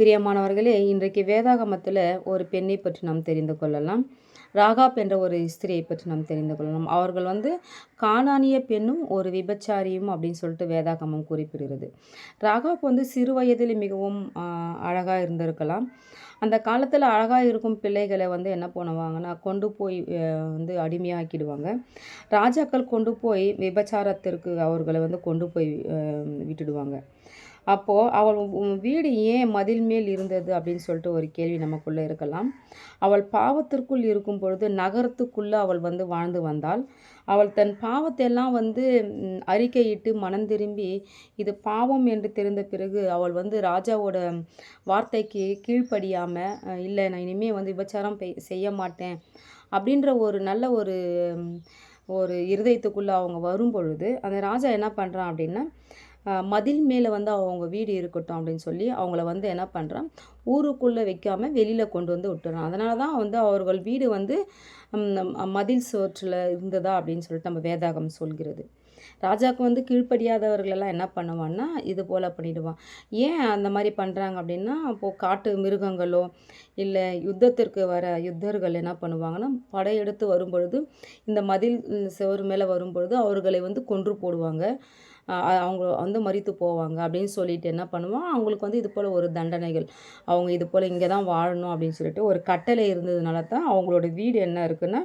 பிரியமானவர்களே, இன்றைக்கு வேதாகமத்தில் ஒரு பெண்ணை பற்றி நாம் தெரிந்து கொள்ளலாம். ராகாப் என்ற ஒரு ஸ்திரியை பற்றி நாம் தெரிந்து கொள்ளலாம். அவர்கள் கானானிய பெண்ணும் ஒரு விபச்சாரியும் அப்படின்னு சொல்லிட்டு வேதாகமம் குறிப்பிடுகிறது. ராகாப் சிறு வயதில் மிகவும் அழகாக இருந்திருக்கலாம். அந்த காலத்தில் அழகாக இருக்கும் பிள்ளைகளை என்ன பண்ணுவாங்கன்னா கொண்டு போய் அடிமையாக்கிடுவாங்க. ராஜாக்கள் கொண்டு போய் விபச்சாரத்திற்கு அவர்களை கொண்டு போய் விட்டுடுவாங்க. அப்போது அவள் வீடு ஏன் மதில் மேல் இருந்தது அப்படின்னு சொல்லிட்டு ஒரு கேள்வி நமக்குள்ளே இருக்கலாம். அவள் பாவத்திற்குள் இருக்கும் பொழுது நகரத்துக்குள்ளே அவள் வாழ்ந்து வந்தாள். அவள் தன் பாவத்தையெல்லாம் அறிக்கையிட்டு மனம் திரும்பி இது பாவம் என்று தெரிந்த பிறகு அவள் ராஜாவோட வார்த்தைக்கு கீழ்ப்படியாமல் இல்லை நான் இனிமேல் விபச்சாரம் செய்ய மாட்டேன் அப்படின்ற ஒரு நல்ல ஒரு இருதயத்துக்குள்ளே அவங்க வரும் பொழுது அந்த ராஜா என்ன பண்ணுறான் அப்படின்னா மதில் மேலே அவங்க வீடு இருக்கட்டும் அப்படின்னு சொல்லி அவங்கள என்ன பண்ணுறான் ஊருக்குள்ளே வைக்காமல் வெளியில் கொண்டு விட்டுறான். அதனால தான் அவர்கள் வீடு மதில் சுவற்றில் இருந்ததா அப்படின்னு சொல்லிட்டு நம்ம வேதாகம் சொல்கிறது. ராஜாவுக்கு கீழ்ப்படியாதவர்களெல்லாம் என்ன பண்ணுவான்னா இது போல் பண்ணிடுவான். ஏன் அந்த மாதிரி பண்ணுறாங்க அப்படின்னா அப்போது காட்டு மிருகங்களோ இல்லை யுத்தத்திற்கு வர யுத்தர்கள் என்ன பண்ணுவாங்கன்னா படையெடுத்து வரும்பொழுது இந்த மதில் சுவர் மேலே வரும்பொழுது அவர்களை கொன்று போடுவாங்க. அவங்க மரித்து போவாங்க அப்படின்னு சொல்லிட்டு என்ன பண்ணுவான் அவங்களுக்கு இது போல் ஒரு தண்டனைகள் அவங்க இது போல் இங்கே தான் வாழணும் அப்படின்னு சொல்லிட்டு ஒரு கட்டளை இருந்ததுனால தான் அவங்களோட வீடு என்ன இருக்குன்னா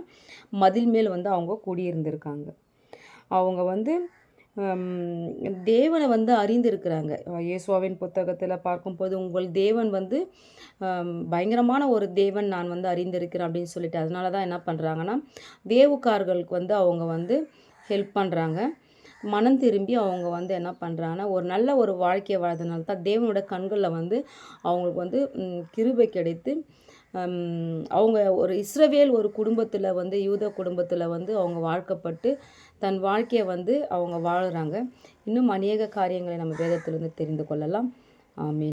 மதில் மேல் அவங்க குடியிருந்திருக்காங்க. அவங்க தேவனை அறிந்திருக்கிறாங்க. இயேசுவாவின் புத்தகத்தில் பார்க்கும்போது உங்கள் தேவன் பயங்கரமான ஒரு தேவன் நான் அறிந்திருக்கிறேன் அப்படின்னு சொல்லிட்டு அதனால தான் என்ன பண்ணுறாங்கன்னா வேவுக்காரர்களுக்கு அவங்க ஹெல்ப் பண்ணுறாங்க. மனம் திரும்பி அவங்க என்ன பண்ணுறாங்கன்னா ஒரு நல்ல ஒரு வாழ்க்கையை வாழ்றதுனால தான் தேவனோட கண்களில் அவங்களுக்கு கிருபை கிடைத்து அவங்க ஒரு இஸ்ரவேல் ஒரு குடும்பத்தில் யூத குடும்பத்தில் அவங்க வாழ்க்கப்பட்டு தன் வாழ்க்கையை அவங்க வாழுறாங்க. இன்னும் அநேக காரியங்களை நம்ம வேதத்திலிருந்து தெரிந்து கொள்ளலாம். ஆமென்.